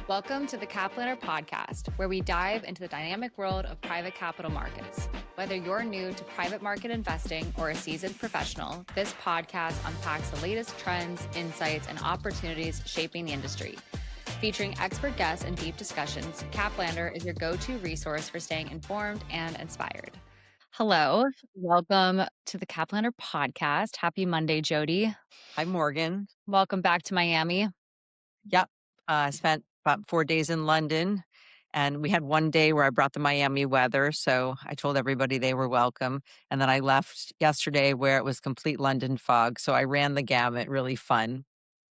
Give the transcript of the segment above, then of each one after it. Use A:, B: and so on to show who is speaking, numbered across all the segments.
A: Welcome to the Caplanner podcast, where we dive into the dynamic world of private capital markets. Whether you're new to private market investing or a seasoned professional, this podcast unpacks the latest trends, insights, and opportunities shaping the industry. Featuring expert guests and deep discussions, Caplanner is your go-to resource for staying informed and inspired. Hello, welcome to the Caplanner podcast. Happy Monday, Jody.
B: Hi, Morgan.
A: Welcome back to Miami.
B: Yep. I spent about 4 days in London, and we had one day where I brought the Miami weather, so I told everybody they were welcome. And then I left yesterday where it was complete London fog, so I ran the gamut. Really fun.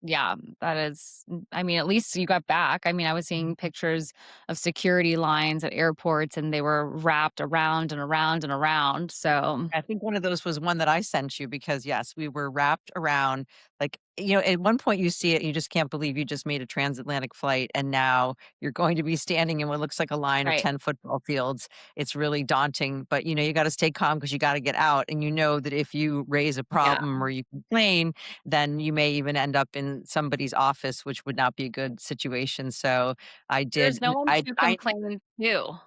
A: Yeah, that is, at least you got back. I was seeing pictures of security lines at airports and they were wrapped around and around and around. So,
B: I think one of those was one that I sent you because, yes, we were wrapped around. At one point you see it, and you just can't believe you just made a transatlantic flight, and now you're going to be standing in what looks like a line of
A: right.
B: 10 football fields. It's really daunting, but you got to stay calm because you got to get out. And you know that if you raise a
A: Yeah.
B: problem or you complain, then you may even end up in somebody's office, which would not be a good situation. So I did.
A: There's no one to
B: I
A: complain to.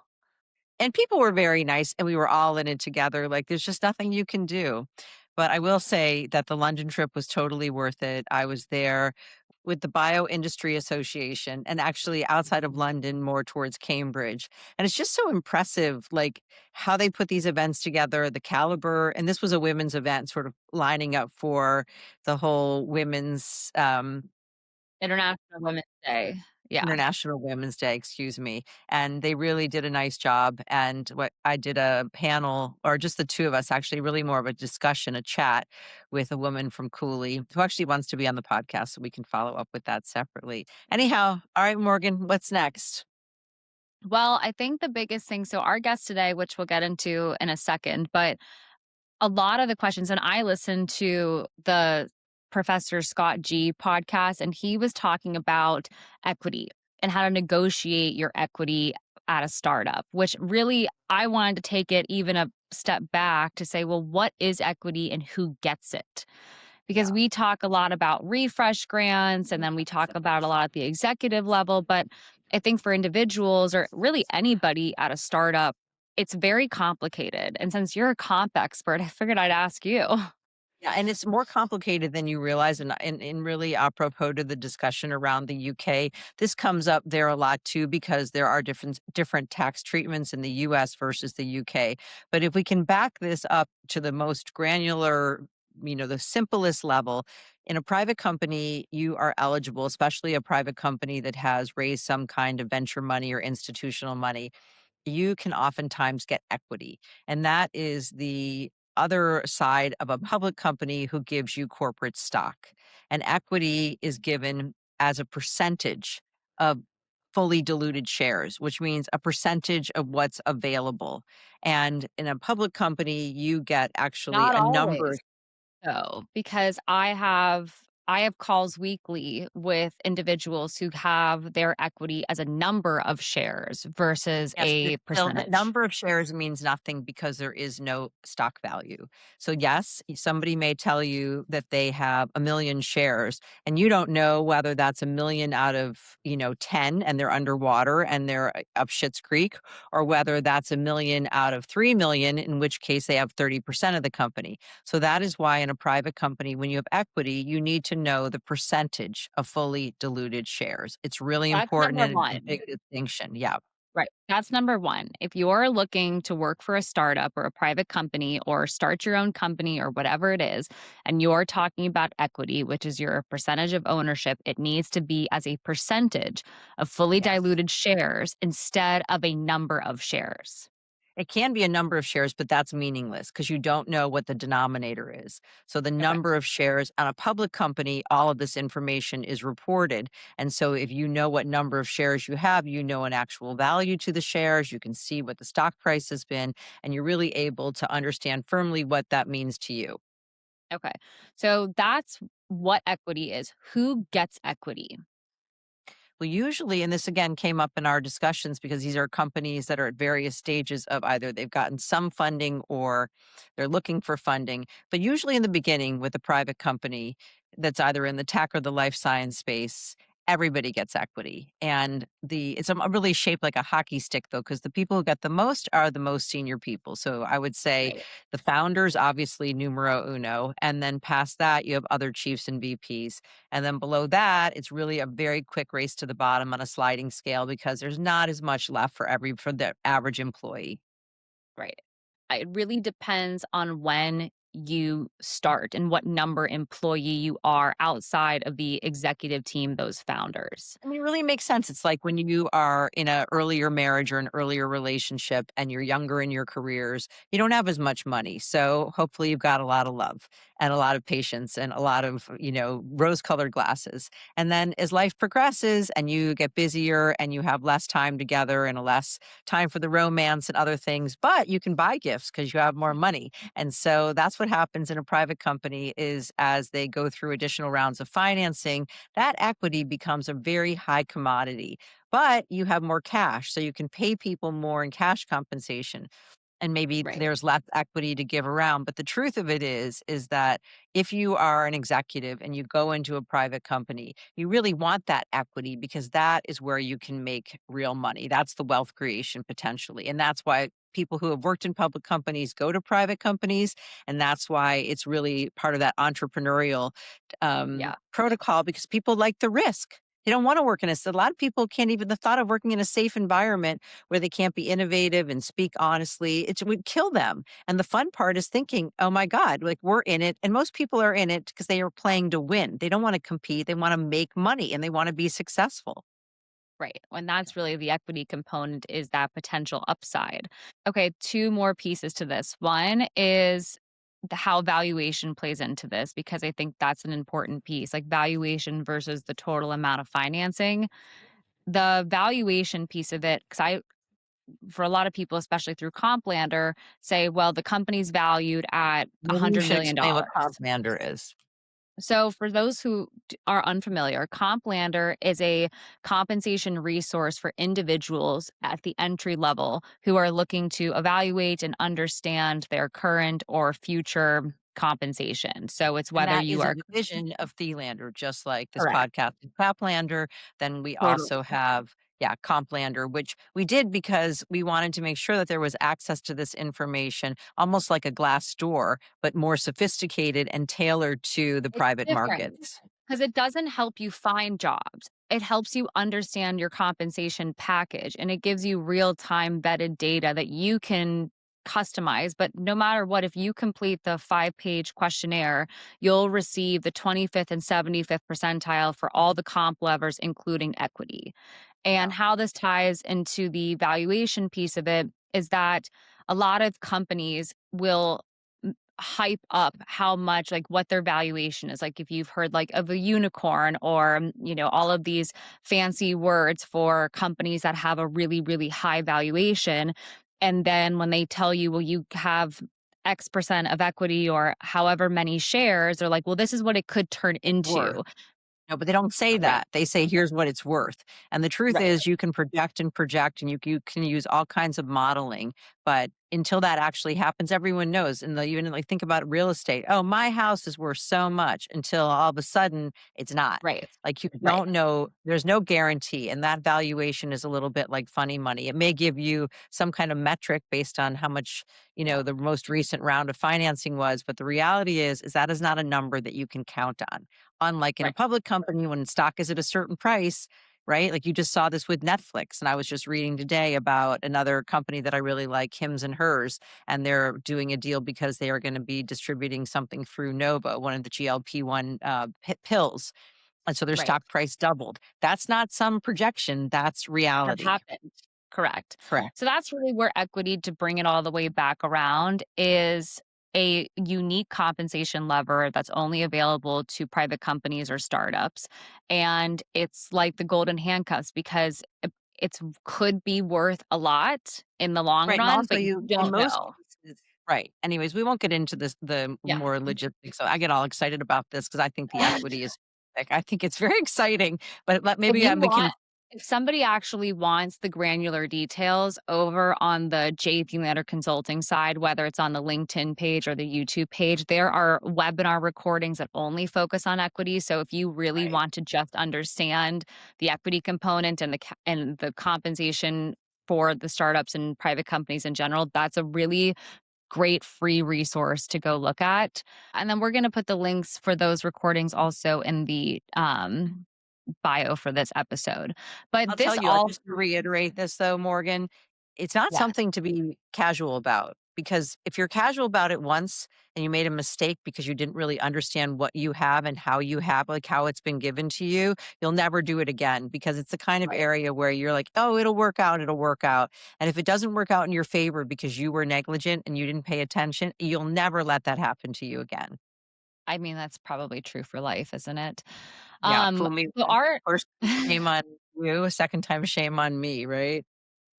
B: and people were very nice, and we were all in it together. Like, there's just nothing you can do. But I will say that the London trip was totally worth it. I was there with the Bioindustry Association and actually outside of London, more towards Cambridge. And it's just so impressive, like how they put these events together, the caliber. And this was a women's event, sort of lining up for the whole women's
A: International Women's Day. Yeah.
B: International Women's Day, excuse me, and they really did a nice job, and what I did a panel, or just the 2 of us, actually, really more of a discussion, a chat with a woman from Cooley who actually wants to be on the podcast, so we can follow up with that separately. Anyhow, all right, Morgan, what's next?
A: Well, I think the biggest thing, so our guest today, which we'll get into in a second, but a lot of the questions, and I listened to the Professor Scott G podcast, and he was talking about equity and how to negotiate your equity at a startup, which really I wanted to take it even a step back to say, well, what is equity and who gets it? Because
B: Yeah.
A: we talk a lot about refresh grants and then we talk about a lot at the executive level. But I think for individuals or really anybody at a startup, it's very complicated. And since you're a comp expert, I figured I'd ask you.
B: Yeah, and it's more complicated than you realize, and really apropos to the discussion around the UK, this comes up there a lot too because there are different tax treatments in the US versus the UK. But if we can back this up to the most granular, the simplest level, in a private company, you are eligible, especially a private company that has raised some kind of venture money or institutional money, you can oftentimes get equity. And that is the other side of a public company who gives you corporate stock. And equity is given as a percentage of fully diluted shares, which means a percentage of what's available. And in a public company, you get actually
A: Not
B: a number.
A: always. So, because I have calls weekly with individuals who have their equity as a number of shares versus
B: Yes,
A: a
B: still the
A: percentage.
B: number of shares means nothing because there is no stock value. So yes, somebody may tell you that they have 1,000,000 shares, and you don't know whether that's 1,000,000 out of, 10 and they're underwater and they're up Schitt's Creek, or whether that's 1,000,000 out of 3,000,000, in which case they have 30% of the company. So that is why in a private company, when you have equity, you need to know the percentage of fully diluted shares. It's really
A: That's
B: important
A: number
B: and a
A: one.
B: big distinction. Yeah.
A: Right. That's number one. If you're looking to work for a startup or a private company or start your own company or whatever it is, and you're talking about equity, which is your percentage of ownership, it needs to be as a percentage of fully
B: Yes.
A: diluted shares instead of a number of shares.
B: It can be a number of shares, but that's meaningless because you don't know what the denominator is. So the
A: Okay.
B: number of shares on a public company, all of this information is reported. And so if you know what number of shares you have, you know an actual value to the shares, you can see what the stock price has been, and you're really able to understand firmly what that means to you.
A: Okay. So that's what equity is. Who gets equity?
B: Well, usually, and this again came up in our discussions because these are companies that are at various stages of either they've gotten some funding or they're looking for funding. But usually in the beginning with a private company that's either in the tech or the life science space, everybody gets equity. And it's really shaped like a hockey stick though, because the people who get the most are the most senior people. So I would say
A: Right.
B: the founders, obviously numero uno. And then past that, you have other chiefs and VPs. And then below that, it's really a very quick race to the bottom on a sliding scale because there's not as much left for the average employee.
A: Right. It really depends on when you start and what number employee you are outside of the executive team, those founders.
B: I mean, it really makes sense. It's like when you are in an earlier marriage or an earlier relationship and you're younger in your careers, you don't have as much money. So hopefully you've got a lot of love and a lot of patience and a lot of, rose colored glasses. And then as life progresses and you get busier and you have less time together and less time for the romance and other things, but you can buy gifts because you have more money. And so that's what happens in a private company is as they go through additional rounds of financing, that equity becomes a very high commodity, but you have more cash. So you can pay people more in cash compensation and maybe
A: Right.
B: there's less equity to give around. But the truth of it is that if you are an executive and you go into a private company, you really want that equity because that is where you can make real money. That's the wealth creation potentially. And that's why people who have worked in public companies go to private companies. And that's why it's really part of that entrepreneurial
A: Yeah.
B: protocol because people like the risk. They don't want to work in a lot of people can't even the thought of working in a safe environment where they can't be innovative and speak honestly, it would kill them. And the fun part is thinking, oh my God, like we're in it. And most people are in it because they are playing to win. They don't want to compete. They want to make money and they want to be successful.
A: Right. And that's really the equity component is that potential upside. Okay, two more pieces to this. One is how valuation plays into this because I think that's an important piece, like valuation versus the total amount of financing. The valuation piece of it, because for a lot of people, especially through Complander, say, well, the company's valued at
B: Maybe you
A: $100
B: should
A: million.
B: explain what commander is.
A: So, for those who are unfamiliar, Complander is a compensation resource for individuals at the entry level who are looking to evaluate and understand their current or future compensation. So, it's
B: And
A: whether
B: that
A: you
B: is a
A: are
B: division of Thielander, just like this
A: correct.
B: podcast is Paplander. Then we
A: Totally.
B: also have, yeah, Complander, which we did because we wanted to make sure that there was access to this information, almost like a glass door, but more sophisticated and tailored to the
A: It's
B: private
A: different
B: markets.
A: because it doesn't help you find jobs. It helps you understand your compensation package and it gives you real time vetted data that you can customize. But no matter what, if you complete the 5-page questionnaire, you'll receive the 25th and 75th percentile for all the comp levers, including equity.
B: Yeah.
A: And how this ties into the valuation piece of it is that a lot of companies will hype up how much like what their valuation is like if you've heard like of a unicorn or all of these fancy words for companies that have a really really high valuation, and then when they tell you well you have x percent of equity or however many shares, they're like well this is what it could turn
B: Worth.
A: into.
B: No, but they don't say
A: Right.
B: that. They say, "Here's what it's worth." And the truth
A: Right.
B: is you can project and project, and you can use all kinds of modeling, but until that actually happens, everyone knows, and they even, like, think about real estate. "Oh, my house is worth so much," until all of a sudden it's not.
A: Right.
B: Like, you
A: Right.
B: don't know there's no guarantee, and that valuation is a little bit like funny money. It may give you some kind of metric based on how much, the most recent round of financing was, but the reality is that is not a number that you can count on. Unlike in a
A: Right.
B: public company, when stock is at a certain price, right? Like you just saw this with Netflix. And I was just reading today about another company that I really like, Hims and Hers, and they're doing a deal because they are going to be distributing something through Nova, one of the GLP-1 pills. And so their
A: Right.
B: stock price doubled. That's not some projection, that's
A: That
B: reality.
A: happened. Correct.
B: Correct.
A: So that's really where equity, to bring it all the way back around, is a unique compensation lever that's only available to private companies or startups. And it's like the golden handcuffs because it's could be worth a lot in the long
B: Right, and
A: run,
B: also
A: but you
B: you in
A: don't
B: most
A: know.
B: cases right. Anyways, we won't get into the
A: Yeah.
B: more logistics, so I get all excited about this because I think the equity is like, I think it's very exciting, but
A: If
B: maybe,
A: you
B: we
A: want
B: can
A: If somebody actually wants the granular details over on the J.P. Letter Consulting side, whether it's on the LinkedIn page or the YouTube page, there are webinar recordings that only focus on equity. So if you really
B: Right.
A: want to just understand the equity component and the compensation for the startups and private companies in general, that's a really great free resource to go look at. And then we're going to put the links for those recordings also in the bio for this episode.
B: I'll
A: But
B: tell
A: this
B: you,
A: all,
B: just to reiterate this though, Morgan, it's not
A: yes,
B: something to be casual about because if you're casual about it once and you made a mistake because you didn't really understand what you have and how you have, like how it's been given to you, you'll never do it again because it's the kind of
A: right.
B: area where you're like, oh, it'll work out, it'll work out. And if it doesn't work out in your favor because you were negligent and you didn't pay attention, you'll never let that happen to you again.
A: I mean, that's probably true for life, isn't it?
B: Yeah, fool me
A: So
B: once,
A: our
B: first time shame on you, second time shame on me, right?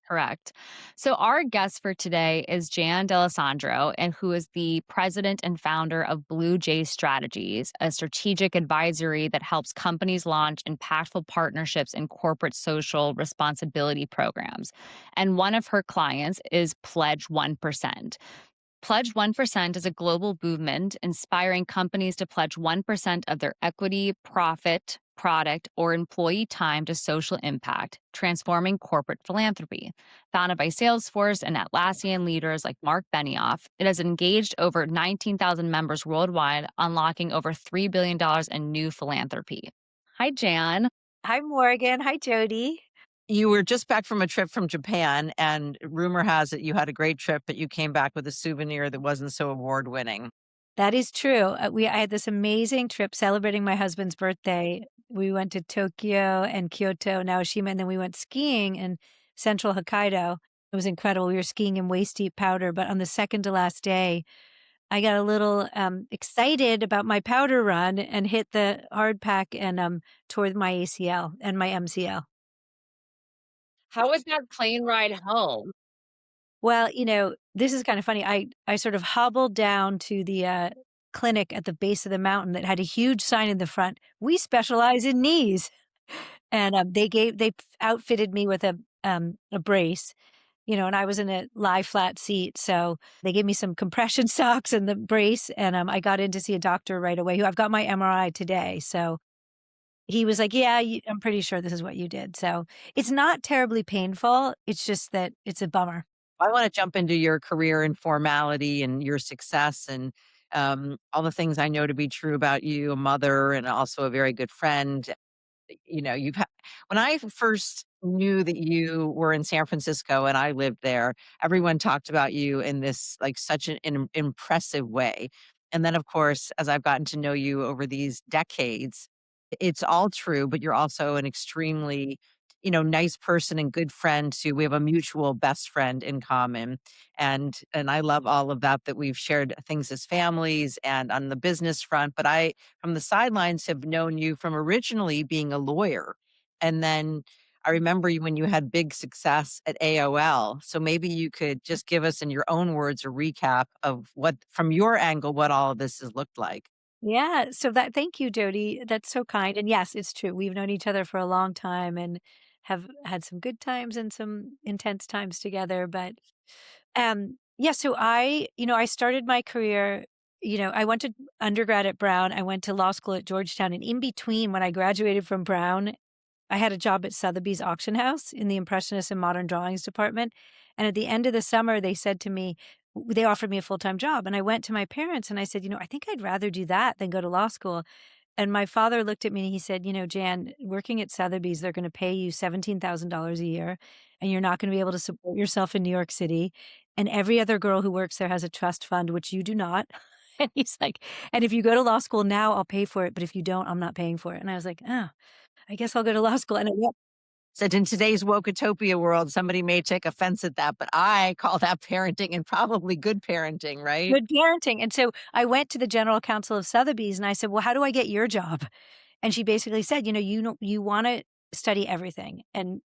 A: Correct. So our guest for today is Jan D'Alessandro, and who is the president and founder of Blue Jay Strategies, a strategic advisory that helps companies launch impactful partnerships and corporate social responsibility programs. And one of her clients is Pledge 1%. Pledge 1% is a global movement inspiring companies to pledge 1% of their equity, profit, product, or employee time to social impact, transforming corporate philanthropy. Founded by Salesforce and Atlassian leaders like Mark Benioff, it has engaged over 19,000 members worldwide, unlocking over $3 billion in new philanthropy. Hi, Jan.
C: Hi, Morgan. Hi, Jody.
B: You were just back from a trip from Japan, and rumor has it you had a great trip, but you came back with a souvenir that wasn't so award winning.
C: That is true. I had this amazing trip celebrating my husband's birthday. We went to Tokyo and Kyoto, Naoshima, and then we went skiing in central Hokkaido. It was incredible. We were skiing in waist deep powder, but on the second to last day, I got a little excited about my powder run and hit the hard pack and tore my ACL and my MCL.
A: How was that plane ride home?
C: Well, this is kind of funny. I sort of hobbled down to the clinic at the base of the mountain that had a huge sign in the front. We specialize in knees, and they outfitted me with a brace, and I was in a lie flat seat, so they gave me some compression socks and the brace, and I got in to see a doctor right away. Who I've got my MRI today, so he was like, "Yeah, I'm pretty sure this is what you did." So it's not terribly painful. It's just that it's a bummer.
B: I want to jump into your career and formality and your success and all the things I know to be true about you, a mother and also a very good friend. You know, when I first knew that you were in San Francisco and I lived there, everyone talked about you in this like such an impressive way. And then, of course, as I've gotten to know you over these decades, it's all true, but you're also an extremely, nice person and good friend too. We have a mutual best friend in common. And I love all of that we've shared things as families and on the business front. But I from the sidelines have known you from originally being a lawyer. And then I remember you when you had big success at AOL. So maybe you could just give us in your own words a recap of what from your angle what all of this has looked like.
C: Yeah, so thank you, Jody. That's so kind. And yes, it's true. We've known each other for a long time and have had some good times and some intense times together. But yeah, so I started my career, I went to undergrad at Brown, I went to law school at Georgetown, and in between when I graduated from Brown, I had a job at Sotheby's auction house in the Impressionist and Modern Drawings department. And at the end of the summer, they offered me a full-time job. And I went to my parents and I said, I think I'd rather do that than go to law school. And my father looked at me and he said, Jan, working at Sotheby's, they're going to pay you $17,000 a year and you're not going to be able to support yourself in New York City. And every other girl who works there has a trust fund, which you do not. And he's like, and if you go to law school now, I'll pay for it. But if you don't, I'm not paying for it. And I was like, oh, I guess I'll go to law school. And I went.
B: Said in today's woketopia world, somebody may take offense at that, but I call that parenting and probably good parenting, right?
C: Good parenting. And so I went to the general counsel of Sotheby's and I said, well, how do I get your job? And she basically said, you want to study everything and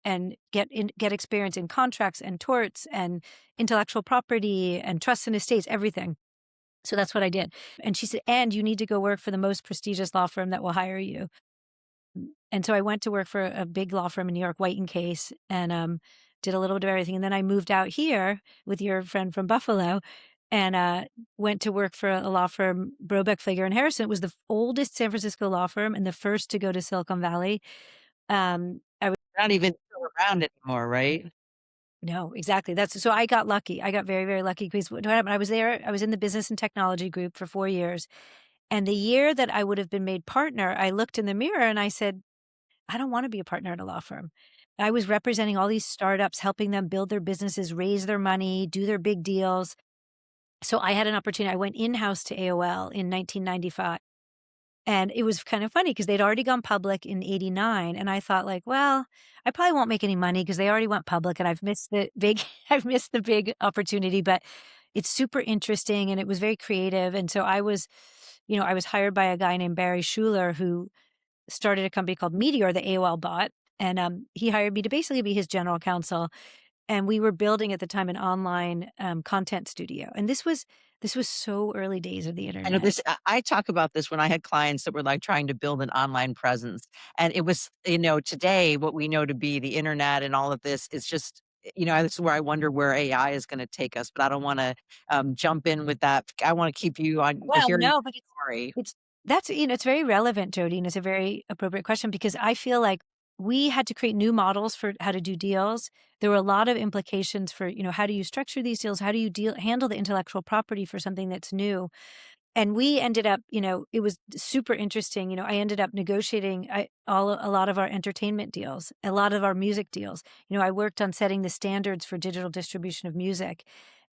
C: get experience in contracts and torts and intellectual property and trusts and estates, everything. So that's what I did. And she said, and you need to go work for the most prestigious law firm that will hire you. And so I went to work for a big law firm in New York, White and Case, and did a little bit of everything. And then I moved out here with your friend from Buffalo and went to work for a law firm, Brobeck, Flager and Harrison. It was the oldest San Francisco law firm and the first to go to Silicon Valley. I was
B: Not even still around anymore, right?
C: No, exactly. So I got lucky. I got very, very lucky because what happened, I was there, I was in the business and technology group for 4 years. And the year that I would have been made partner, I looked in the mirror and I said, I don't want to be a partner at a law firm. I was representing all these startups, helping them build their businesses, raise their money, do their big deals. So I had an opportunity. I went in-house to AOL in 1995. And it was kind of funny because they'd already gone public in 89. And I thought like, well, I probably won't make any money because they already went public and I've missed the big, I've missed the big opportunity, but it's super interesting and it was very creative. And so I was, I was hired by a guy named Barry Schuler who started a company called Meteor that AOL bought. And he hired me to basically be his general counsel. And we were building at the time an online content studio. And this was so early days of the
B: I know
C: internet.
B: this. I talk about this when I had clients that were like trying to build an online presence, and it was, today what we know to be the internet and all of this is just, this is where I wonder where AI is going to take us. But I don't want to jump in with that. I want to keep you on
C: Well,
B: hearing
C: no, but
B: your story.
C: it's very relevant, Jody, and it's a very appropriate question because I feel like we had to create new models for how to do deals. There were a lot of implications for, how do you structure these deals? How do you handle the intellectual property for something that's new? And we ended up, it was super interesting. I ended up negotiating a lot of our entertainment deals, a lot of our music deals. I worked on setting the standards for digital distribution of music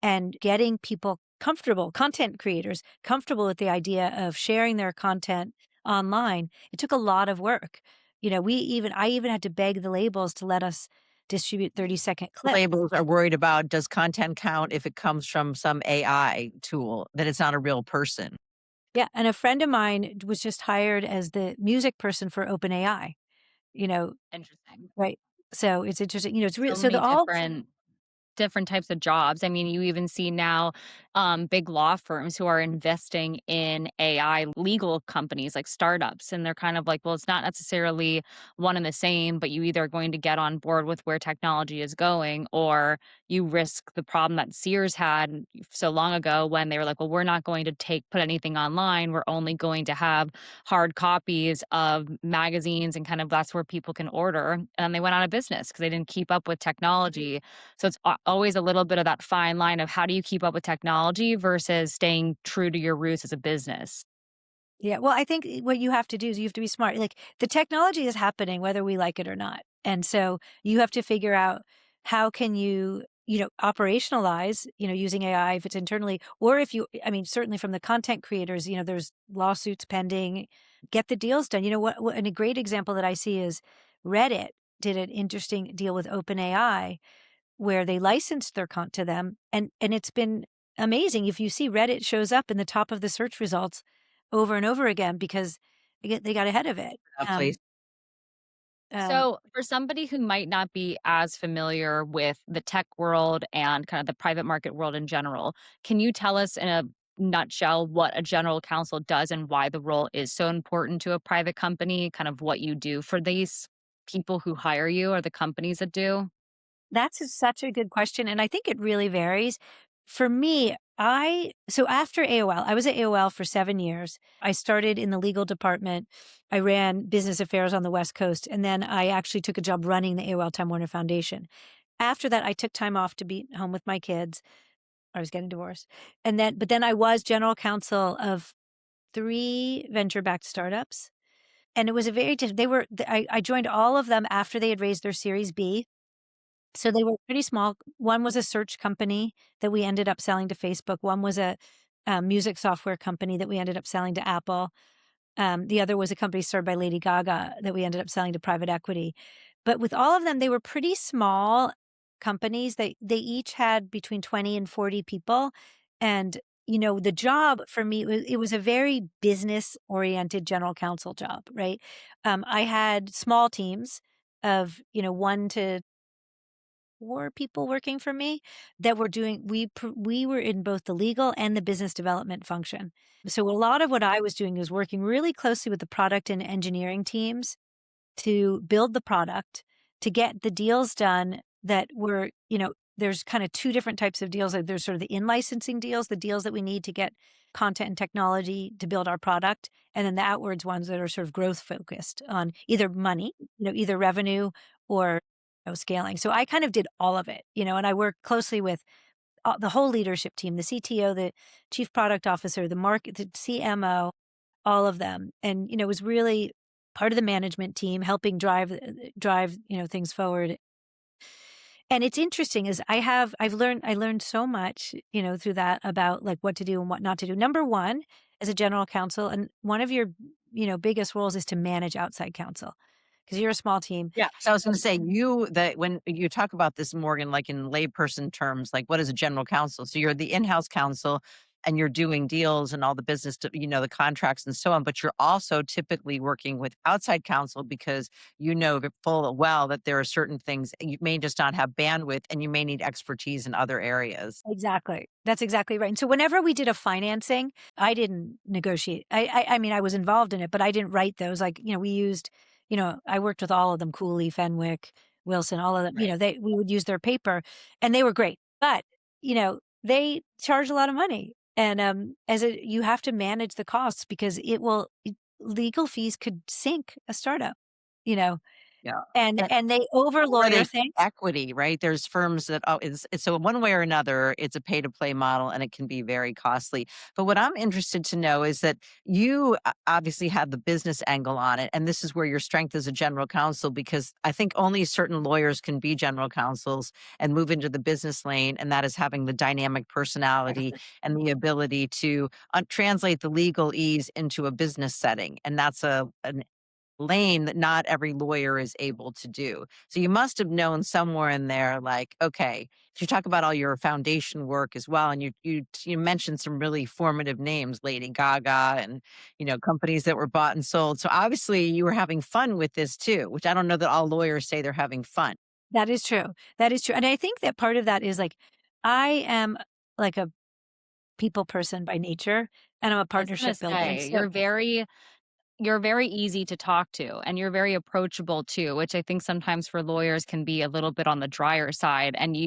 C: and getting people comfortable, content creators, comfortable with the idea of sharing their content online. It took a lot of work. I even had to beg the labels to let us distribute 30-second clips.
B: Labels are worried about, does content count if it comes from some AI tool, that it's not a real person?
C: Yeah, and a friend of mine was just hired as the music person for OpenAI, you know,
A: Interesting.
C: right? So it's interesting, it's real.
A: So
C: So
A: many
C: the all
A: different types of jobs. I mean, you even see now big law firms who are investing in AI legal companies like startups. And they're kind of like, well, it's not necessarily one and the same, but you either are going to get on board with where technology is going or you risk the problem that Sears had so long ago when they were like, well, we're not going to put anything online. We're only going to have hard copies of magazines and kind of that's where people can order. And they went out of business because they didn't keep up with technology. So it's always a little bit of that fine line of how do you keep up with technology versus staying true to your roots as a business.
C: Yeah, well, I think what you have to do is you have to be smart. Like the technology is happening whether we like it or not. And so you have to figure out how can you, operationalize, using AI if it's internally or if I mean, certainly from the content creators, there's lawsuits pending, get the deals done. And a great example that I see is Reddit did an interesting deal with OpenAI where they licensed their content to them. And it's been amazing. If you see Reddit shows up in the top of the search results over and over again because they got ahead of it.
B: A place.
C: Um,
A: So, for somebody who might not be as familiar with the tech world and kind of the private market world in general, can you tell us in a nutshell what a general counsel does and why the role is so important to a private company, kind of what you do for these people who hire you or the companies that do?
C: Such a good question. And I think it really varies. For me, so after AOL, I was at AOL for 7 years. I started in the legal department. I ran business affairs on the West Coast. And then I actually took a job running the AOL Time Warner Foundation. After that, I took time off to be home with my kids. I was getting divorced. But then I was general counsel of 3 venture-backed startups. And it was a very, I joined all of them after they had raised their Series B. So they were pretty small. One was a search company that we ended up selling to Facebook. One was a music software company that we ended up selling to Apple. The other was a company started by Lady Gaga that we ended up selling to private equity. But with all of them, they were pretty small companies. They each had between 20 and 40 people. And, the job for me, it was a very business-oriented general counsel job, right? I had small teams of, 1 to 4 people working for me that were doing we were in both the legal and the business development function. So a lot of what I was doing was working really closely with the product and engineering teams to build the product, to get the deals done that were, there's kind of two different types of deals. Like there's sort of the in-licensing deals, the deals that we need to get content and technology to build our product, and then the outwards ones that are sort of growth focused on either money, either revenue or scaling. So I kind of did all of it, and I worked closely with the whole leadership team, the CTO, the chief product officer, the CMO, all of them. And, it was really part of the management team helping drive, things forward. And it's interesting is I learned so much, through that about like what to do and what not to do. Number one, as a general counsel, and one of your, biggest roles is to manage outside counsel because you're a small team.
B: Yeah. So I was going to say when you talk about this, Morgan, like in layperson terms, like what is a general counsel? So you're the in-house counsel and you're doing deals and all the business, the contracts and so on, but you're also typically working with outside counsel because full well that there are certain things you may just not have bandwidth and you may need expertise in other areas.
C: Exactly. That's exactly right. And so whenever we did a financing, I didn't negotiate. I mean, I was involved in it, but I didn't write those. Like, we used, I worked with all of them, Cooley, Fenwick, Wilson, all of them,
B: Right.
C: we would use their paper and they were great, but, they charge a lot of money. And you have to manage the costs because legal fees could sink a startup,
B: Yeah.
C: and they over
B: Or they
C: lawyer things.
B: equity, right? There's firms that it's so one way or another, it's a pay to play model and it can be very costly. But what I'm interested to know is that you obviously have the business angle on it, and this is where your strength as a general counsel, because I think only certain lawyers can be general counsels and move into the business lane, and that is having the dynamic personality and the ability to translate the legalese into a business setting, and that's an lane that not every lawyer is able to do. So you must have known somewhere in there, like, okay, you talk about all your foundation work as well, and you mentioned some really formative names, Lady Gaga, and companies that were bought and sold. So obviously you were having fun with this too, which I don't know that all lawyers say they're having fun.
C: That is true. That is true. And I think that part of that is like, I am like a people person by nature, and I'm a
A: I was gonna
C: partnership builder.
A: say,
C: So
A: you're very easy to talk to and you're very approachable too, which I think sometimes for lawyers can be a little bit on the drier side. And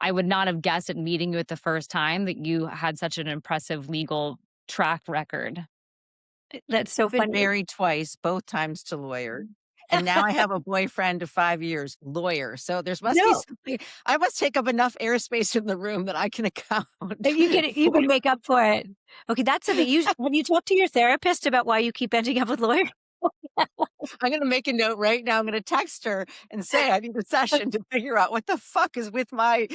A: I would not have guessed at meeting you at the first time that you had such an impressive legal track record.
C: that's so
B: I've been
C: funny.
B: married twice, both times to lawyers. And now I have a boyfriend of 5 years, lawyer. So must be
C: No,
B: something. I must take up enough airspace in the room that I can account.
C: you can make up for it. Okay, that's something. Have you talked to your therapist about why you keep ending up with lawyers?
B: I'm going to make a note right now. I'm going to text her and say I need a session to figure out what the fuck is with what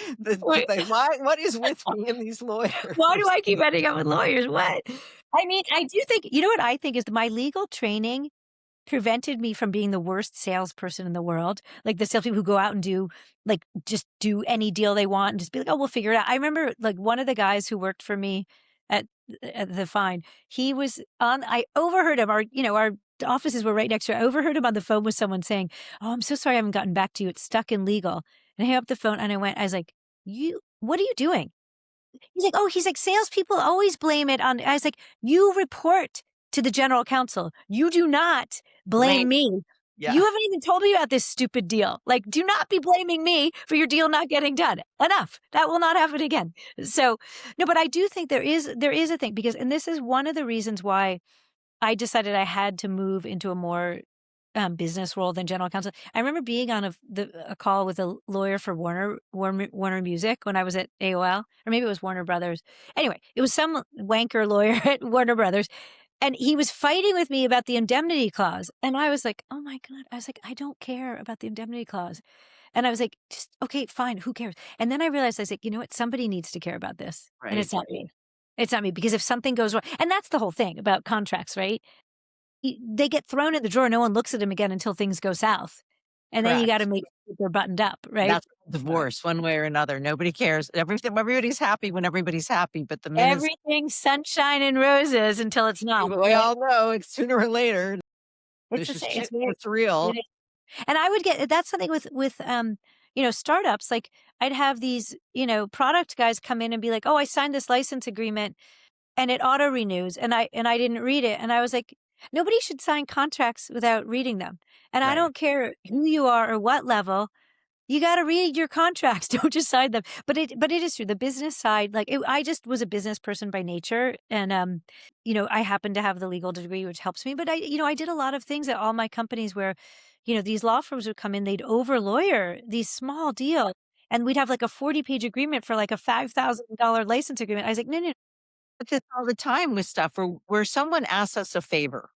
B: is with me and these lawyers.
C: Why do I keep ending up with lawyers? What? I mean, I do think, what I think is my legal training prevented me from being the worst salesperson in the world. Like the salespeople who go out and just do any deal they want and just be like, oh, we'll figure it out. I remember like one of the guys who worked for me at the Fine, I overheard him, our offices were right next to it. I overheard him on the phone with someone saying, oh, I'm so sorry I haven't gotten back to you. It's stuck in legal. And I hung up the phone and I was like, what are you doing? He's like, salespeople always blame it on, I was like, you report to the general counsel. You do not blame me.
B: Yeah.
C: You haven't even told me about this stupid deal. Like, do not be blaming me for your deal not getting done. Enough. That will not happen again. So, no, but I do think there is a thing and this is one of the reasons why I decided I had to move into a more business role than general counsel. I remember being on a call with a lawyer for Warner Music when I was at AOL, or maybe it was Warner Brothers. Anyway, it was some wanker lawyer at Warner Brothers. And he was fighting with me about the indemnity clause. And I was like, oh my God. I was like, I don't care about the indemnity clause. And I was like, just, okay, fine. Who cares? And then I realized, I was like, you know what? Somebody needs to care about this.
B: Right.
C: And it's not me. It's not me. Because if something goes wrong, and that's the whole thing about contracts, right? They get thrown in the drawer. No one looks at them again until things go south. And then you got to make sure they're buttoned up, right?
B: That's divorce one way or another. Nobody cares. Everybody's happy when everybody's happy, but the minute
C: everything's sunshine and roses until it's not.
B: We all know it's sooner or later.
C: It's
B: real.
C: It is. And I would that's something with startups. Like I'd have these, product guys come in and be like, oh, I signed this license agreement and it auto renews and I didn't read it. And I was like, Nobody should sign contracts without reading them. And I
B: Right.
C: don't care who you are or what level, you got to read your contracts. Don't just sign them. But it is true. The business side, I just was a business person by nature, and I happen to have the legal degree, which helps me. But I did a lot of things at all my companies where, these law firms would come in, they'd over lawyer these small deals, and we'd have like a 40-page agreement for like a $5,000 license agreement. I was like, no, no,
B: But this all the time with stuff where someone asks us a favor.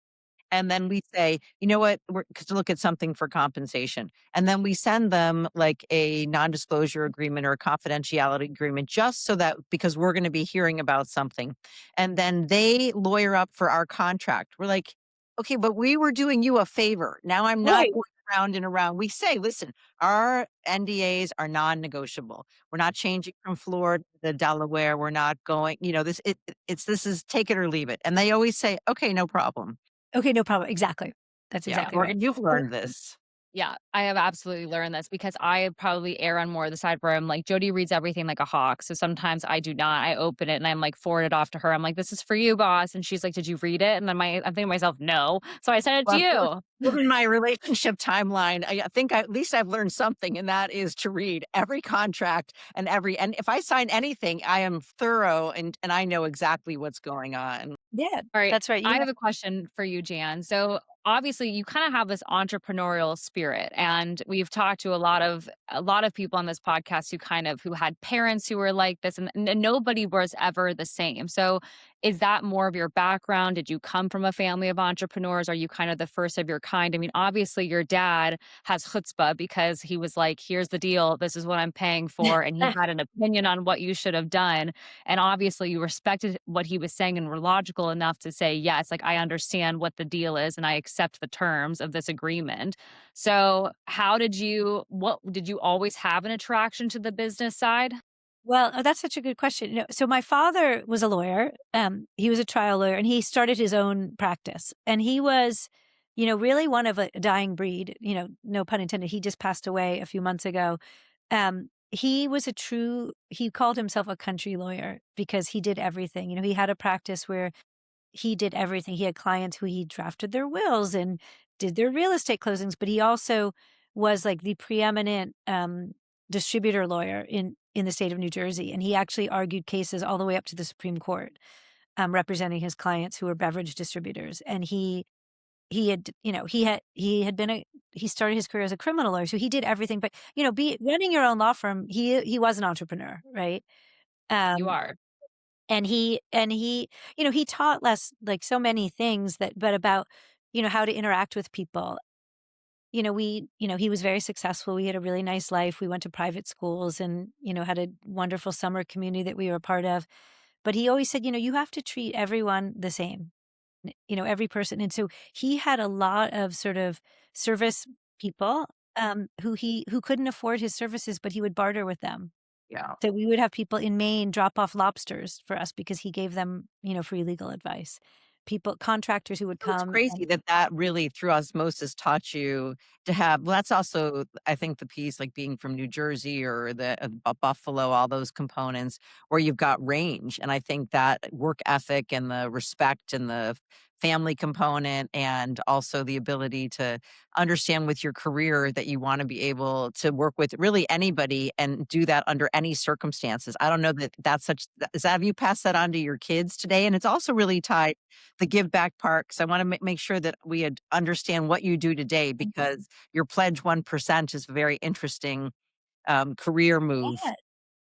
B: And then we say, "You know what? We're to look at something for compensation." And then we send them like a non-disclosure agreement or a confidentiality agreement just so that because we're gonna be hearing about something. And then they lawyer up for our contract. We're like, "Okay, but we were doing you a favor. Now I'm not
C: right.
B: going around and around." We say, "Listen, our NDAs are non-negotiable. We're not changing from Florida to Delaware. We're not going, this is take it or leave it." And they always say, "Okay, no problem."
C: Okay, no problem. Exactly. That's
B: Yeah,
C: exactly right.
B: Morgan, you've
C: Oh,
B: learned this.
A: Yeah, I have absolutely learned this because I probably err on more the side where I'm like, Jody reads everything like a hawk. So sometimes I do not. I open it and I'm like, forward it off to her. I'm like, this is for you, boss. And she's like, did you read it? And then I'm thinking to myself, no. So I sent it to
B: Well,
A: you.
B: given my relationship timeline, I think at least I've learned something, and that is to read every contract and if I sign anything, I am thorough and I know exactly what's going on.
C: yeah,
A: All right.
C: that's right.
A: I have a question for you, Jan. So obviously you kind of have this entrepreneurial spirit, and we've talked to a lot of people on this podcast who had parents who were like this, and nobody was ever the same. So is that more of your background? Did you come from a family of entrepreneurs? Are you kind of the first of your kind? I mean, obviously your dad has chutzpah because he was like, here's the deal. This is what I'm paying for. And he had an opinion on what you should have done. And obviously you respected what he was saying and were logical enough to say, yes, like I understand what the deal is and I accept the terms of this agreement. So what did you always have an attraction to the business side?
C: Well, that's such a good question. So my father was a lawyer. He was a trial lawyer, and he started his own practice. And he was, really one of a dying breed. No pun intended. He just passed away a few months ago. He called himself a country lawyer because he did everything. He had a practice where he did everything. He had clients who he drafted their wills and did their real estate closings, but he also was like the preeminent distributor lawyer in the state of New Jersey, and he actually argued cases all the way up to the Supreme Court, representing his clients who were beverage distributors. And he had he had been he started his career as a criminal lawyer, so he did everything. But be running your own law firm, he was an entrepreneur, right?
A: You
C: Um,
A: are.
C: and he taught us like so many things but about, how to interact with people. He was very successful. We had a really nice life. We went to private schools and, had a wonderful summer community that we were a part of. But he always said, you have to treat everyone the same, every person. And so he had a lot of sort of service people who couldn't afford his services, but he would barter with them.
B: Yeah.
C: So we would have people in Maine drop off lobsters for us because he gave them, free legal advice. Contractors who would
B: So it's
C: come.
B: crazy that that really through osmosis taught you to have that's also, I think, the piece like being from New Jersey or Buffalo, all those components where you've got range. And I think that work ethic and the respect and the family component and also the ability to understand with your career that you want to be able to work with really anybody and do that under any circumstances. I don't know that that's such is that have you passed that on to your kids today? And it's also really tied the give back part, 'cause I wanna make sure that we understand what you do today because your pledge 1% is a very interesting, career move.
C: Yeah.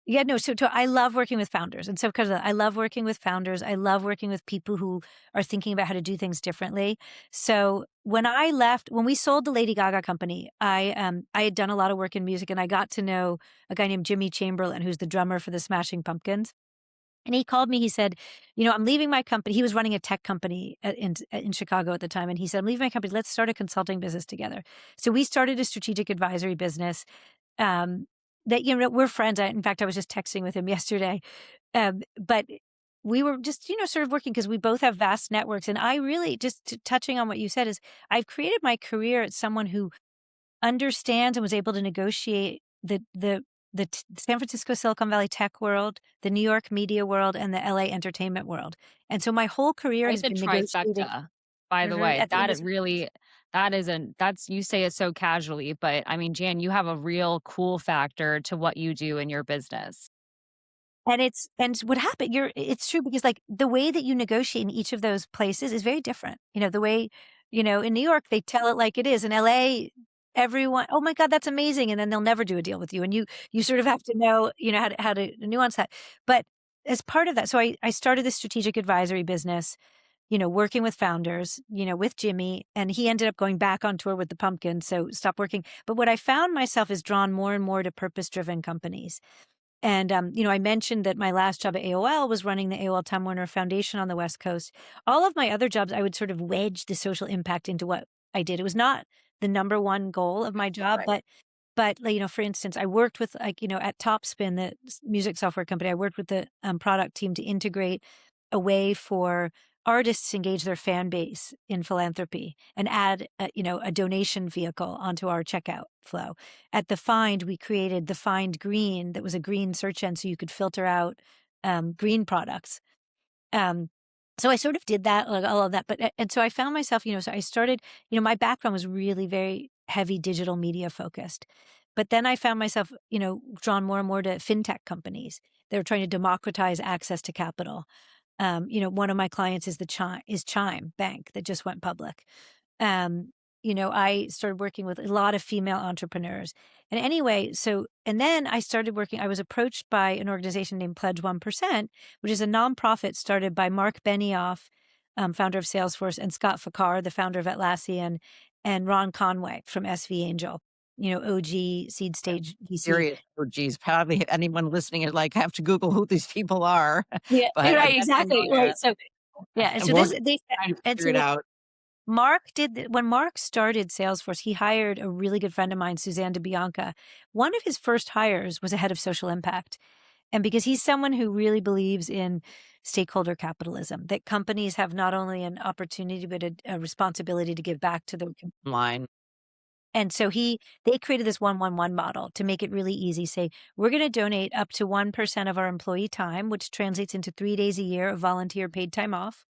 C: Yeah, no, so I love working with founders, and so because I love working with founders, I love working with people who are thinking about how to do things differently. So when we sold the Lady Gaga company, I had done a lot of work in music, and I got to know a guy named Jimmy Chamberlain, who's the drummer for the Smashing Pumpkins. And he called me, he said, I'm leaving my company. He was running a tech company in Chicago at the time. And he said, I'm leaving my company. Let's start a consulting business together. So we started a strategic advisory business um, that, we're friends. In fact, I was just texting with him yesterday. But we were just, sort of working because we both have vast networks. And I really, touching on what you said, is I've created my career as someone who understands and was able to negotiate the San Francisco Silicon Valley tech world, the New York media world, and the LA entertainment world. And so my whole career
A: Quite
C: has
A: the
C: been negotiating.
A: trifecta. By the way,
C: It was,
A: that's you say it so casually, but I mean, Jan, you have a real cool factor to what you do in your business.
C: and what happened, it's true because like the way that you negotiate in each of those places is very different. The way, in New York, they tell it like it is. In LA, everyone, oh my God, that's amazing. And then they'll never do a deal with you. And you sort of have to know, how to nuance that. But as part of that, so I started this strategic advisory business, working with founders, with Jimmy, and he ended up going back on tour with the Pumpkins, so stopped working. But what I found myself is drawn more and more to purpose-driven companies. And, I mentioned that my last job at AOL was running the AOL Time Warner Foundation on the West Coast. All of my other jobs, I would sort of wedge the social impact into what I did. It was not the number one goal of my job,
B: Right.
C: but like, for instance, I worked with like, at Topspin, the music software company, I worked with the product team to integrate a way for artists to engage their fan base in philanthropy and add a donation vehicle onto our checkout flow. At the Find, we created the Find Green, that was a green search engine so you could filter out green products. So I sort of did that, like all of that. But and so I found myself, so I started, my background was really very heavy digital media focused. But then I found myself, drawn more and more to fintech companies. They were trying to democratize access to capital. One of my clients is Chime Bank that just went public. I started working with a lot of female entrepreneurs. And anyway, and then I started working, I was approached by an organization named Pledge 1%, which is a nonprofit started by Mark Benioff, founder of Salesforce, and Scott Fakar, the founder of Atlassian, and Ron Conway from SV Angel, OG seed stage VC.
B: Serious. Oh, geez. Probably anyone listening is like, have to Google who these people are.
C: Yeah,
B: But
C: right, exactly. Right. So, yeah. And
B: I
C: so
B: was
C: they,
B: trying to
C: and
B: figure
C: so
B: it out.
C: when Mark started Salesforce, he hired a really good friend of mine, Suzanne DeBianca. One of his first hires was a head of social impact. And because he's someone who really believes in stakeholder capitalism, that companies have not only an opportunity, but a responsibility to give back to the
B: Line.
C: and so they created this 1-1-1 model to make it really easy. Say, we're going to donate up to 1% of our employee time, which translates into 3 days a year of volunteer paid time off.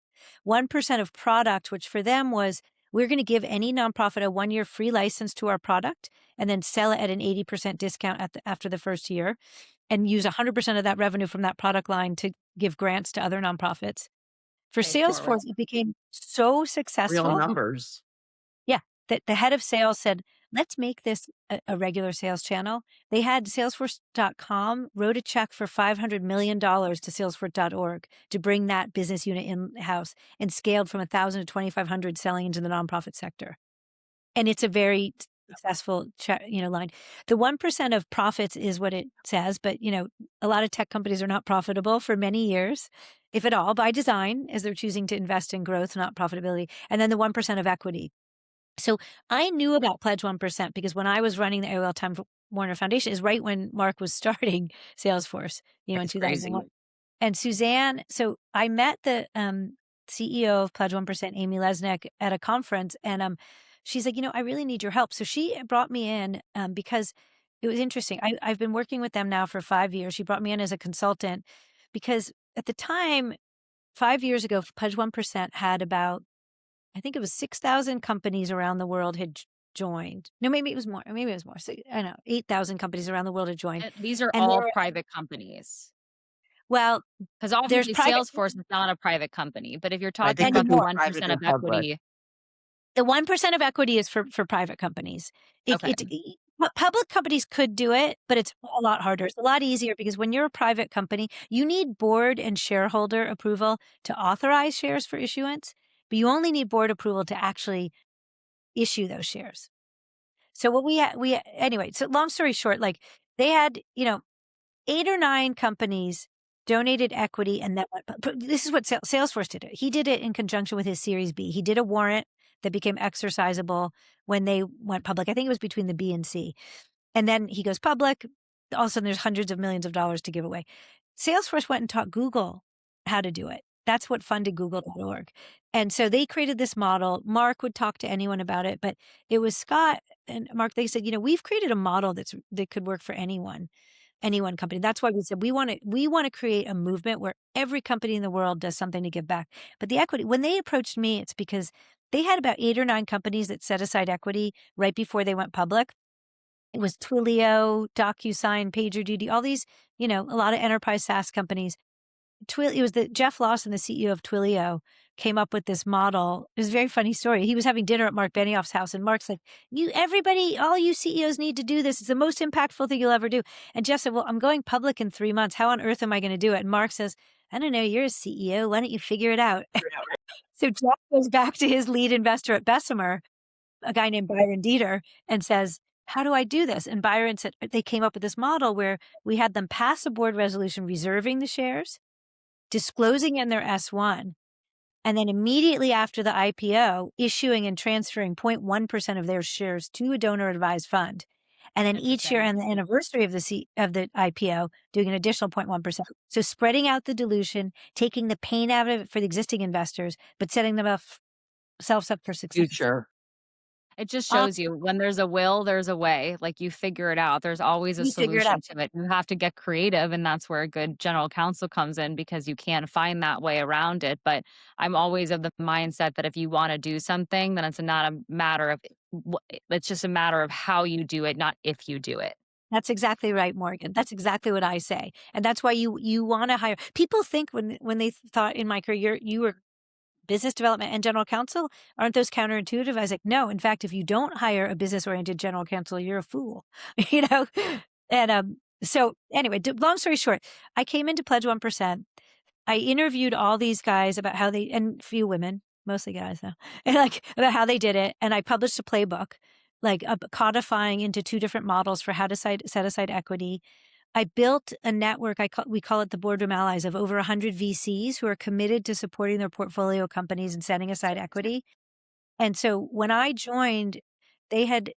C: 1% of product, which for them was, we're going to give any nonprofit a 1-year free license to our product and then sell it at an 80% discount after the first year and use 100% of that revenue from that product line to give grants to other nonprofits. For
B: Pay forward.
C: Salesforce, it became so
B: Real
C: successful.
B: numbers.
C: Yeah, that the head of sales said, let's make this a regular sales channel. They had Salesforce.com wrote a check for $500 million to Salesforce.org to bring that business unit in-house and scaled from 1,000 to 2,500 selling into the nonprofit sector. And it's a very successful line. The 1% of profits is what it says, but a lot of tech companies are not profitable for many years, if at all, by design, as they're choosing to invest in growth, not profitability. And then the 1% of equity. So I knew about Pledge 1% because when I was running the AOL Time Warner Foundation is right when Mark was starting Salesforce, in
B: It's
C: 2001.
B: crazy.
C: And Suzanne, so I met the CEO of Pledge 1%, Amy Lesnick, at a conference, and she's like, I really need your help. So she brought me in because it was interesting. I've been working with them now for 5 years. She brought me in as a consultant because at the time, 5 years ago, Pledge 1% had about, I think it was 6,000 companies around the world had joined. No, maybe it was more. Maybe it was more. So I don't know, 8,000 companies around the world had joined.
A: These are
C: And
A: all
C: there,
A: private companies.
C: well,
A: Because
C: there's
A: obviously
C: private
A: Salesforce is not a private company, but if you're
B: Right. They
A: talking
B: could
A: about the
B: be
C: anymore.
A: 1%
B: private or
A: of
B: public.
A: equity,
C: The 1% of equity is for private companies.
A: okay.
C: Public companies could do it, but it's a lot harder. It's a lot easier because when you're a private company, you need board and shareholder approval to authorize shares for issuance, but you only need board approval to actually issue those shares. So what anyway, so long story short, like they had, 8 or 9 companies donated equity, and this is what Salesforce did. He did it in conjunction with his Series B. He did a warrant that became exercisable when they went public. I think it was between the B and C. And then he goes public. All of a sudden, there's hundreds of millions of dollars to give away. Salesforce went and taught Google how to do it. That's what funded Google.org. And so they created this model. Mark would talk to anyone about it, but it was Scott and Mark. They said, we've created a model that could work for anyone company. That's why we said we want to create a movement where every company in the world does something to give back. But the equity, when they approached me, it's because they had about 8 or 9 companies that set aside equity right before they went public. It was Twilio, DocuSign, PagerDuty, all these, a lot of enterprise SaaS companies. It was Jeff Lawson, the CEO of Twilio, came up with this model. It was a very funny story. He was having dinner at Mark Benioff's house, and Mark's like, all you CEOs need to do this. It's the most impactful thing you'll ever do. And Jeff said, well, I'm going public in 3 months. How on earth am I going to do it? And Mark says, I don't know, you're a CEO. Why don't you figure it out? So Jeff goes back to his lead investor at Bessemer, a guy named Byron Dieter, and says, how do I do this? And Byron said they came up with this model where we had them pass a board resolution reserving the shares, disclosing in their S1, and then immediately after the IPO, issuing and transferring 0.1% of their shares to a donor advised fund. And then each year on the anniversary of the IPO, doing an additional 0.1%. So spreading out the dilution, taking the pain out of it for the existing investors, but setting themselves up for success.
B: Future.
A: It just shows you when there's a will, there's a way. Like you figure it out. There's always a solution to it. You have to get creative, and that's where a good general counsel comes in, because you can't find that way around it. But I'm always of the mindset that if you want to do something, then it's not a matter of, it's just a matter of how you do it, not if you do it.
C: That's exactly right, Morgan. That's exactly what I say. And that's why you want to hire. People think when they thought in my career, you were business development and general counsel, aren't those counterintuitive? I was like, no, in fact, if you don't hire a business-oriented general counsel, you're a fool, And so anyway, long story short, I came into Pledge 1%. I interviewed all these guys about how they, and a few women, mostly guys though, and about how they did it. And I published a playbook, codifying into 2 different models for how to set aside equity. I built a network, we call it the Boardroom Allies, of over 100 VCs who are committed to supporting their portfolio companies and setting aside equity. And so when I joined, they had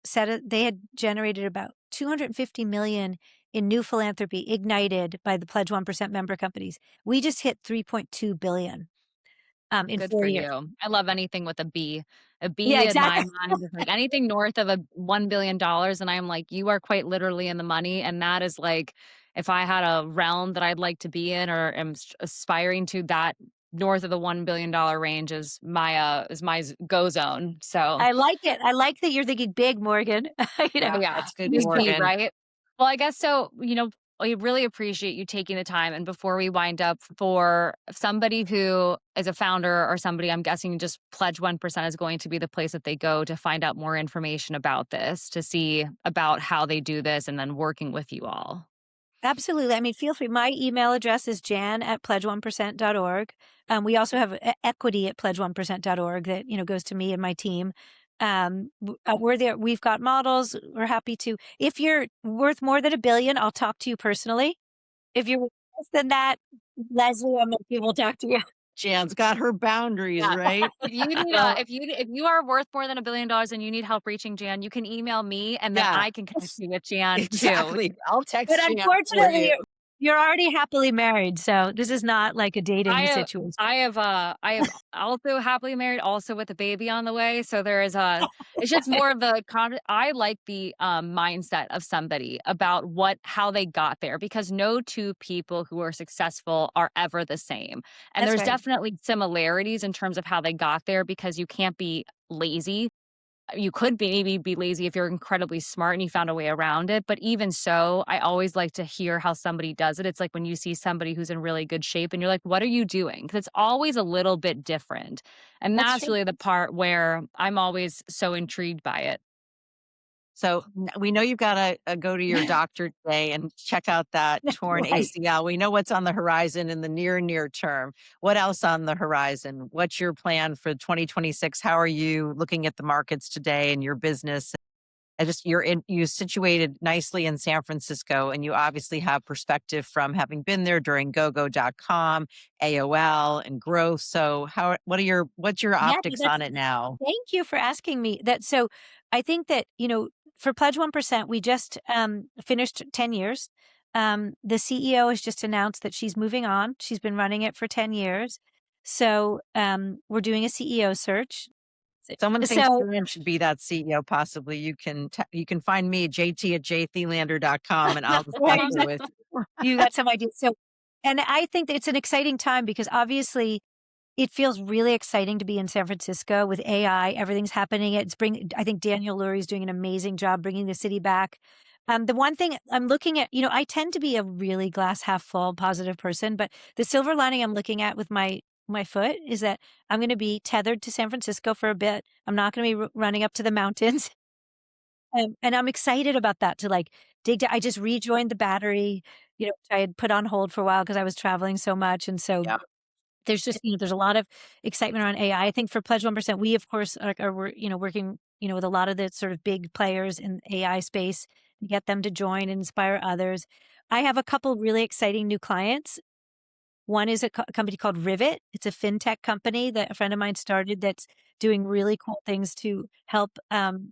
C: generated about $250 million in new philanthropy ignited by the Pledge 1% member companies. We just hit $3.2 billion in
A: Good
C: 4
A: for
C: years.
A: you. I love anything with a B. A B
C: Yeah,
A: in
C: exactly.
A: my mind is like anything north of $1 billion. And I'm like, you are quite literally in the money. And that is like, if I had a realm that I'd like to be in or am aspiring to, that north of the $1 billion range is my go zone. So
C: I like it. I like that you're thinking big, Morgan.
A: yeah,
B: That's good,
A: use B,
B: Morgan.
A: right? Well, I guess so, I really appreciate you taking the time. And before we wind up, for somebody who is a founder or somebody, I'm guessing just Pledge 1% is going to be the place that they go to find out more information about this, to see about how they do this and then working with you all.
C: Absolutely. I mean, feel free. My email address is jan@pledge1percent.org. We also have equity@pledge1percent.org that, goes to me and my team. We're there. We've got models. We're happy to. If you're worth more than $1 billion, I'll talk to you personally. If you're less than that, Leslie, I'm going to talk to you.
B: Jan's got her boundaries, right?
A: If you need, if you are worth more than $1 billion and you need help reaching Jan, you can email me, and then I can connect you with Jan
B: Exactly.
A: too.
B: I'll text
C: But
B: Jan
C: unfortunately,
B: for you.
C: you're already happily married, so this is not like a dating situation.
A: I have also happily married, also with a baby on the way. So there is it's just more of the I like the mindset of somebody about how they got there, because no 2 people who are successful are ever the same. And
C: That's
A: there's
C: right.
A: definitely similarities in terms of how they got there, because you can't be lazy. You could maybe be lazy if you're incredibly smart and you found a way around it. But even so, I always like to hear how somebody does it. It's like when you see somebody who's in really good shape and you're like, what are you doing? Because it's always a little bit different. And that's really the part where I'm always so intrigued by it.
B: So we know you've got to go to your doctor today and check out that torn
C: Right.
B: ACL. We know what's on the horizon in the near term. What else on the horizon? What's your plan for 2026? How are you looking at the markets today and your business? And you're situated nicely in San Francisco, and you obviously have perspective from having been there during gogo.com, AOL, and growth. So what's your optics on it now?
C: Thank you for asking me that. So I think that, for Pledge 1%, we just finished 10 years. The CEO has just announced that she's moving on. She's been running it for 10 years. So we're doing a CEO search.
B: Someone thinks Jan should be that CEO, possibly. You can find me, jt@jthelander.com, and I'll discuss it with you.
C: You got some ideas. So, and I think that it's an exciting time because obviously it feels really exciting to be in San Francisco with AI. Everything's happening. I think Daniel Lurie's doing an amazing job bringing the city back. The one thing I'm looking at, I tend to be a really glass half full positive person, but the silver lining I'm looking at with my foot is that I'm going to be tethered to San Francisco for a bit. I'm not going to be running up to the mountains. And I'm excited about that to like dig down. I just rejoined the battery, which I had put on hold for a while because I was traveling so much. And so
B: Yeah.
C: there's just, there's a lot of excitement around AI. I think for Pledge 1%, we of course are working, with a lot of the sort of big players in AI space to get them to join and inspire others. I have a couple really exciting new clients. One is a company called Rivet. It's a fintech company that a friend of mine started that's doing really cool things to help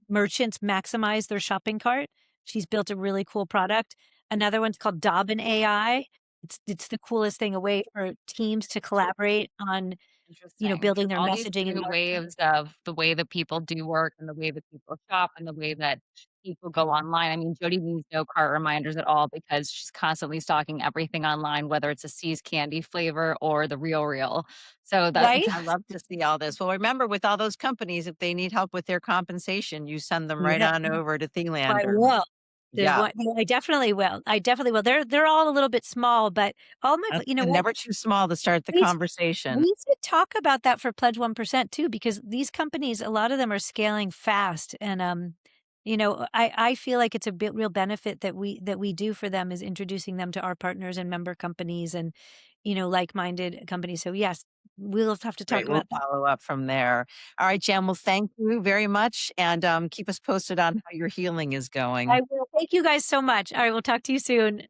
C: merchants maximize their shopping cart. She's built a really cool product. Another one's called Dobbin AI. It's the coolest thing, a way for teams to collaborate on,
A: Interesting.
C: building their
A: All these
C: messaging and
A: new
C: marketing.
A: waves of the way that people do work and the way that people shop and the way that people go online. I mean, Jody needs no cart reminders at all because she's constantly stocking everything online, whether it's a See's candy flavor or the real real. So
C: Right?
A: that's
B: I love to see all this. Well, remember, with all those companies, if they need help with their compensation, you send them right
C: Yeah,
B: on over to
C: I
B: Thelander.
C: will. There's
B: Yeah.
C: one. I definitely will. I definitely will. They're all a little bit small, but all my, you know
B: And
C: what?
B: never too small to start the
C: We
B: conversation.
C: we should talk about that for Pledge 1% too, because these companies, a lot of them are scaling fast. And, I feel like it's a real benefit that we do for them is introducing them to our partners and member companies and, like-minded companies. So yes, we'll have to talk
B: Great. We'll
C: about that.
B: follow up from there. All right, Jen. Well, thank you very much. And keep us posted on how your healing is going.
C: I will. Thank you guys so much. All right, we'll talk to you soon.